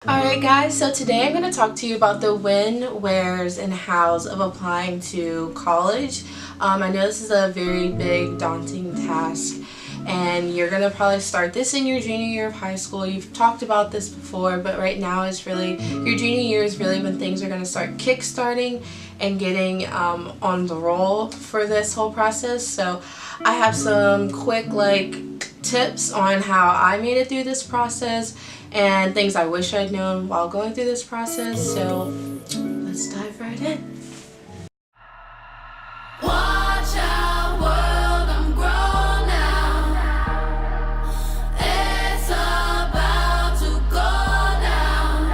Alright guys, so today I'm going to talk to you about the when, wheres, and hows of applying to college. I know this is a very big, daunting task, and you're going to probably start this in your junior year of high school. You've talked about this before, but right now is really, your junior year is really when things are going to start kick-starting and getting on the roll for this whole process. So I have some quick tips on how I made it through this process and things I wish I'd known while going through this process. So let's dive right in. Watch out, world, I'm grown now. It's about to go down.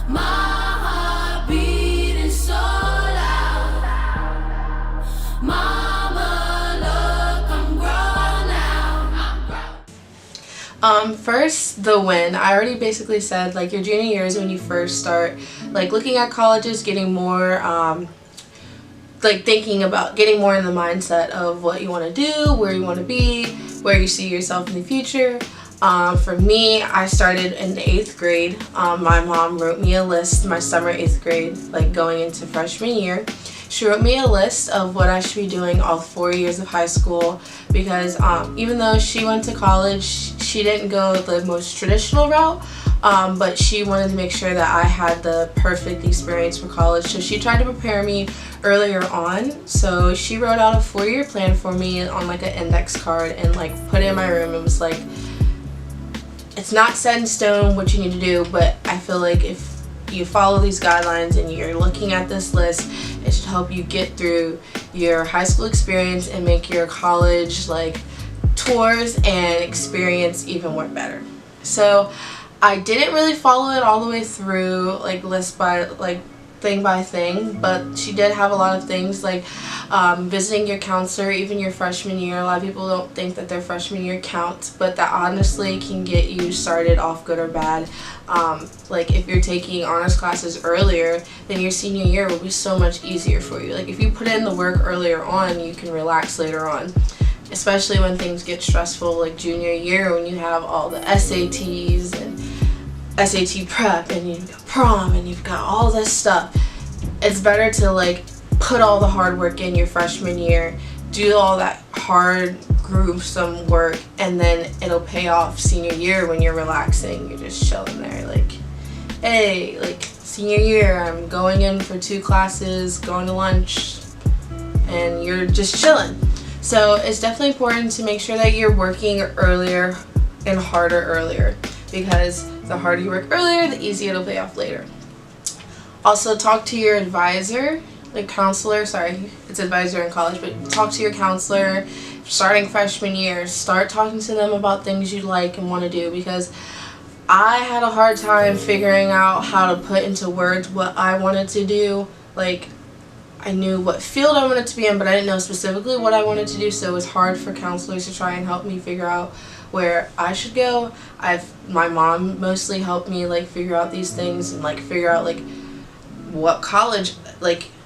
My heart beating so loud. Mama, look, I'm grown now. First, the when. I already basically said your junior year is when you first start looking at colleges, getting more thinking about getting more in the mindset of what you want to do, where you want to be, where you see yourself in the future. For me, I started in the 8th grade. My mom wrote me a list my summer 8th grade, going into freshman year. She wrote me a list of what I should be doing all 4 years of high school because even though she went to college, she didn't go the most traditional route, but she wanted to make sure that I had the perfect experience for college. So she tried to prepare me earlier on. So she wrote out a 4-year plan for me on an index card and put it in my room. It was it's not set in stone what you need to do, but I feel like if you follow these guidelines and you're looking at this list, it should help you get through your high school experience and make your college tours and experience even more better. So I didn't really follow it all the way through list by thing by thing, but she did have a lot of things visiting your counselor even your freshman year. A lot of people don't think that their freshman year counts, but that honestly can get you started off good or bad. If you're taking honors classes earlier, then your senior year will be so much easier for you. If you put in the work earlier on, you can relax later on, especially when things get stressful junior year, when you have all the SATs and SAT prep and you've got prom and you've got all this stuff. It's better to put all the hard work in your freshman year, do all that hard gruesome work, and then it'll pay off senior year when you're relaxing. You're just chilling there hey, senior year, I'm going in for 2 classes, going to lunch, and you're just chilling. So it's definitely important to make sure that you're working earlier and harder earlier, because the harder you work earlier, the easier it'll pay off later. Also, talk to your advisor, counselor, sorry, it's advisor in college, but talk to your counselor starting freshman year. Start talking to them about things you like and want to do, because I had a hard time figuring out how to put into words what I wanted to do. I knew what field I wanted to be in, but I didn't know specifically what I wanted to do, so it was hard for counselors to try and help me figure out where I should go. My mom mostly helped me figure out these things and figure out what college,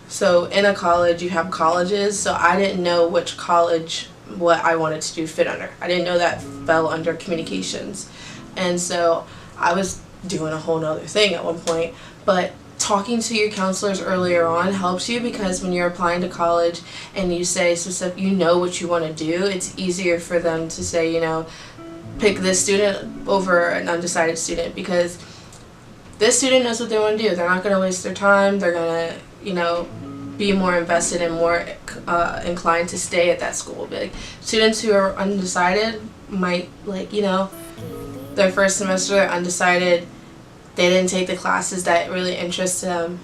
so in a college you have colleges, so I didn't know which college what I wanted to do fit under. I didn't know that fell under communications, and so I was doing a whole nother thing at one point. But talking to your counselors earlier on helps you, because when you're applying to college and you say specific, you know what you want to do, it's easier for them to say, pick this student over an undecided student, because this student knows what they want to do. They're not going to waste their time. They're going to, be more invested and more inclined to stay at that school. But students who are undecided might, their first semester, they're undecided, they didn't take the classes that really interest them,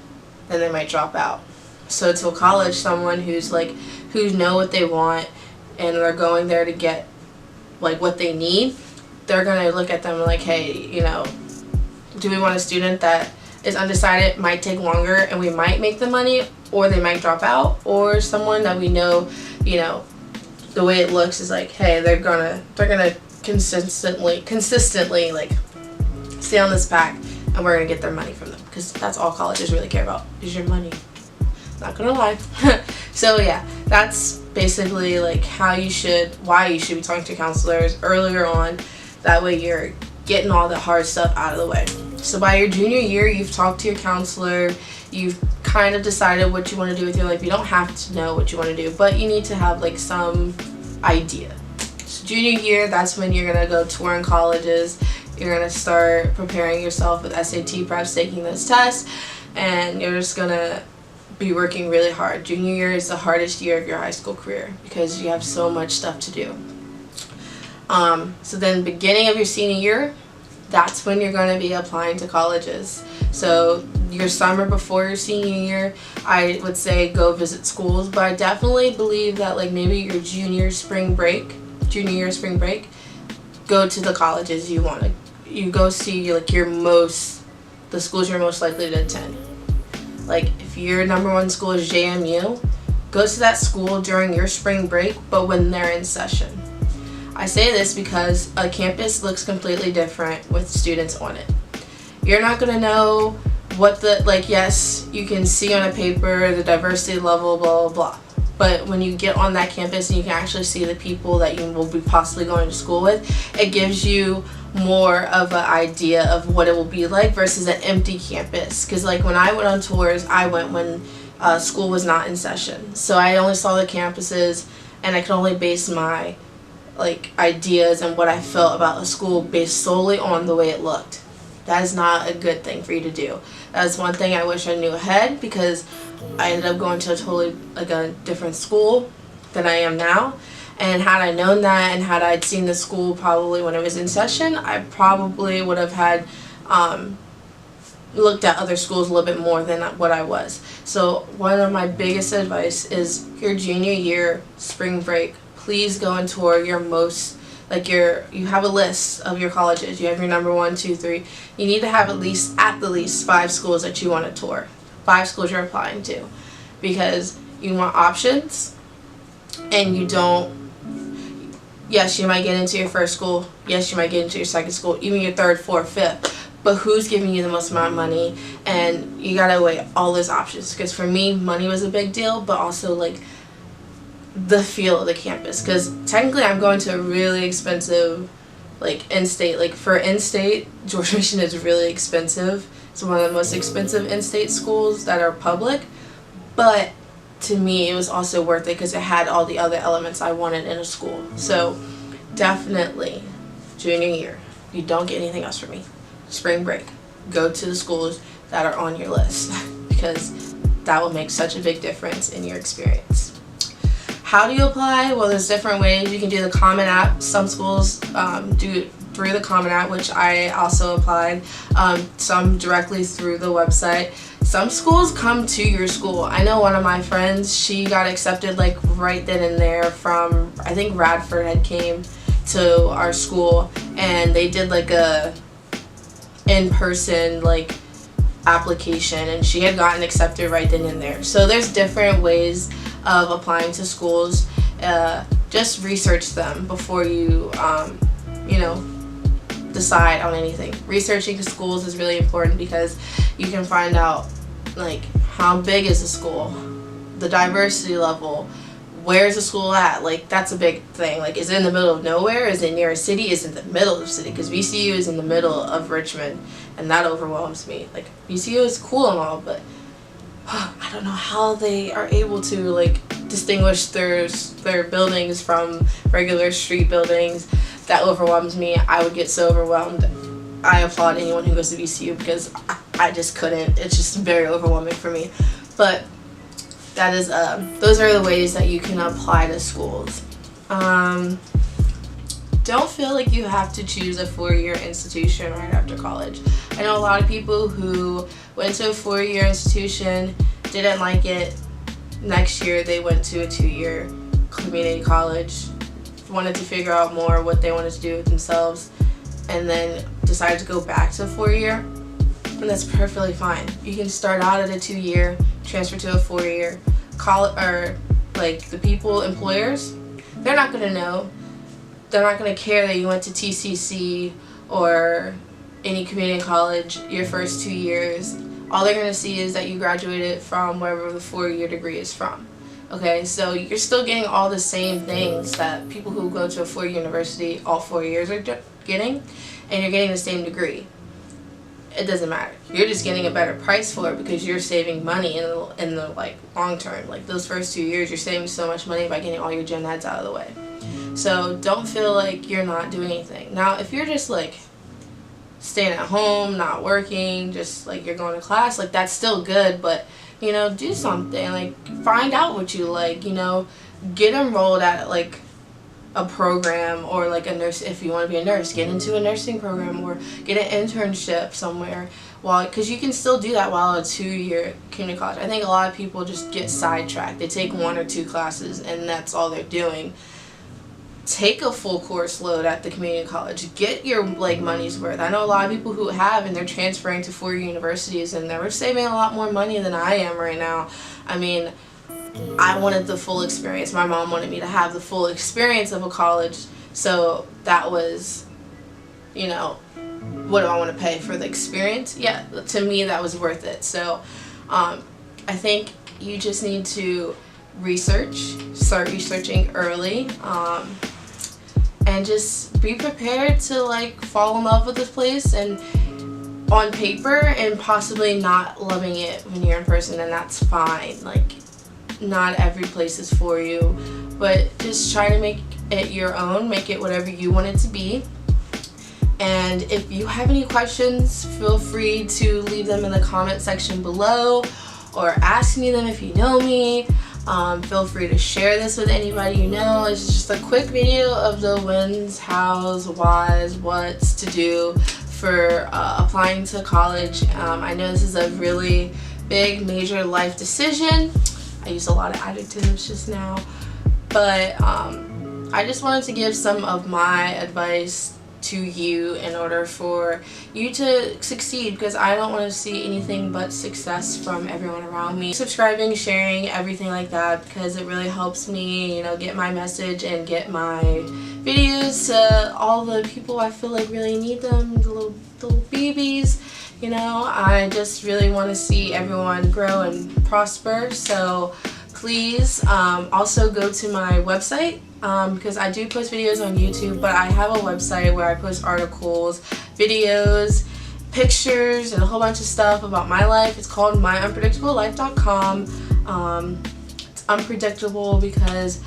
then they might drop out. So to a college, someone who's who know what they want and they're going there to get what they need, they're gonna look at them hey, do we want a student that is undecided, might take longer, and we might make the money, or they might drop out, or someone that we know, the way it looks is hey, they're gonna consistently stay on this pack, and we're gonna get their money from them, because that's all colleges really care about is your money. Not gonna lie. So yeah, that's basically why you should be talking to counselors earlier on. That way you're getting all the hard stuff out of the way. So by your junior year, you've talked to your counselor, you've kind of decided what you want to do with your life. You don't have to know what you want to do, but you need to have like some idea. So junior year, that's when you're going to go touring colleges. You're going to start preparing yourself with SAT preps, taking those tests, and you're just going to be working really hard. Junior year is the hardest year of your high school career because you have so much stuff to do. So then beginning of your senior year, that's when you're going to be applying to colleges. So your summer before your senior year, I would say go visit schools, but I definitely believe that like maybe your junior year spring break, go to the colleges you want to. You go see like the schools you're most likely to attend. Like if your number one school is JMU, go to that school during your spring break, but when they're in session. I say this because a campus looks completely different with students on it. You're not going to know what yes, you can see on a paper the diversity level, blah, blah, blah. But when you get on that campus and you can actually see the people that you will be possibly going to school with, it gives you more of an idea of what it will be like versus an empty campus. Because like when I went on tours, I went when school was not in session. So I only saw the campuses and I could only base my ideas and what I felt about a school based solely on the way it looked. That is not a good thing for you to do. That is one thing I wish I knew ahead, because I ended up going to a different school than I am now. And had I known that, and had I seen the school probably when it was in session, I probably would have had looked at other schools a little bit more than what I was. So one of my biggest advice is your junior year spring break. Please go and tour your you have a list of your colleges. You have your number 1, 2, 3. You need to have at least 5 schools that you want to tour. 5 schools you're applying to, because you want options, and you don't. Yes, you might get into your first school. Yes, you might get into your second school, even your third, fourth, fifth. But who's giving you the most amount of money? And you gotta weigh all those options. Because for me, money was a big deal, but also the feel of the campus. Because technically, I'm going to a really expensive, in-state. For in-state, George Mason is really expensive. It's one of the most expensive in-state schools that are public. But to me, it was also worth it because it had all the other elements I wanted in a school. So definitely, junior year, you don't get anything else from me. Spring break, go to the schools that are on your list, because that will make such a big difference in your experience. How do you apply? Well, there's different ways. You can do the Common App. Some schools do it through the Common App, which I also applied. Some directly through the website. Some schools come to your school. I know one of my friends, she got accepted right then and there from, I think Radford had came to our school, and they did a in-person application, and she had gotten accepted right then and there. So there's different ways of applying to schools. Just research them before you decide on anything. Researching schools is really important, because you can find out how big is the school, the diversity level, where's the school at. That's a big thing. Is it in the middle of nowhere? Is it near a city? Is it in the middle of the city? Because VCU is in the middle of Richmond, and that overwhelms me. VCU is cool and all, but I don't know how they are able to distinguish their buildings from regular street buildings. That overwhelms me. I would get so overwhelmed. I applaud anyone who goes to VCU, because I just couldn't. It's just very overwhelming for me. But that is those are the ways that you can apply to schools. Don't feel like you have to choose a 4-year institution right after college. I know a lot of people who went to a 4-year institution, didn't like it. Next year they went to a 2-year community college, wanted to figure out more what they wanted to do with themselves, and then decided to go back to a 4-year. And that's perfectly fine. You can start out at a 2-year, transfer to a 4-year. The people, employers, they're not going to know. They're not going to care that you went to TCC or any community college your first 2 years. All they're going to see is that you graduated from wherever the 4-year degree is from. Okay, so you're still getting all the same things that people who go to a 4-year university all 4 years are getting. and you're getting the same degree, it doesn't matter. You're just getting a better price for it because you're saving money in the like long term. Like those first 2 years, you're saving so much money by getting all your gen eds out of the way. So don't feel like you're not doing anything. Now, if you're just like staying at home, not working, just like you're going to class, like that's still good, but you know, do something. Like find out what you like, you know, get enrolled at like a program, or like a nurse. If you want to be a nurse, get into a nursing program or get an internship somewhere, because you can still do that while a 2-year community college. I think a lot of people just get sidetracked. They take 1 or 2 classes and that's all they're doing. Take a full course load at the community college. Get your like money's worth. I know a lot of people who have, and they're transferring to 4-year universities, and they're saving a lot more money than I am right now. I mean, I wanted the full experience. My mom wanted me to have the full experience of a college, so that was, you know, what do I want to pay for the experience? Yeah, to me that was worth it. So I think you just need to start researching early, and just be prepared to like fall in love with this place and on paper, and possibly not loving it when you're in person, and that's fine. Like not every place is for you, but just try to make it your own, make it whatever you want it to be. And if you have any questions, feel free to leave them in the comment section below, or ask me them if you know me. Feel free to share this with anybody you know. It's just a quick video of the whens, hows, whys, what's to do for applying to college. I know this is a really big, major life decision. I used a lot of adjectives just now, but I just wanted to give some of my advice to you in order for you to succeed, because I don't want to see anything but success from everyone around me. Subscribing, sharing, everything like that, because it really helps me, you know, get my message and get my videos to all the people I feel like really need them, the little babies. You know, I just really want to see everyone grow and prosper. So please also go to my website, because I do post videos on YouTube, but I have a website where I post articles, videos, pictures, and a whole bunch of stuff about my life. It's called myunpredictablelife.com. It's unpredictable because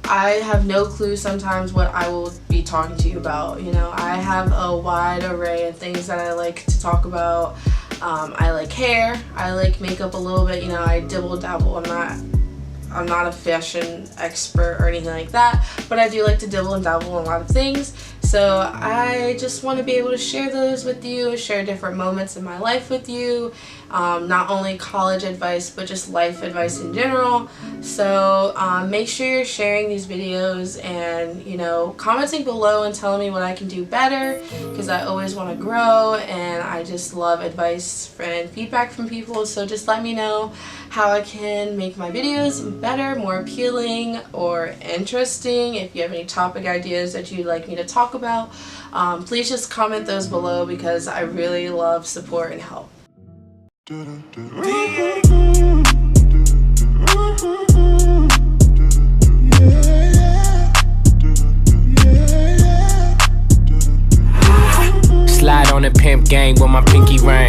I have no clue sometimes what I will be talking to you about. You know, I have a wide array of things that I like to talk about. I like hair, I like makeup a little bit, you know, I dibble dabble. I'm not a fashion expert or anything like that, but I do like to dibble and dabble in a lot of things. So I just want to be able to share those with you, share different moments in my life with you, not only college advice, but just life advice in general. So make sure you're sharing these videos and, you know, commenting below and telling me what I can do better, because I always want to grow and I just love advice and feedback from people. So just let me know how I can make my videos better, more appealing or interesting. If you have any topic ideas that you'd like me to talk about, please just comment those below, because I really love support and help. Slide on the pimp gang with my pinky ring.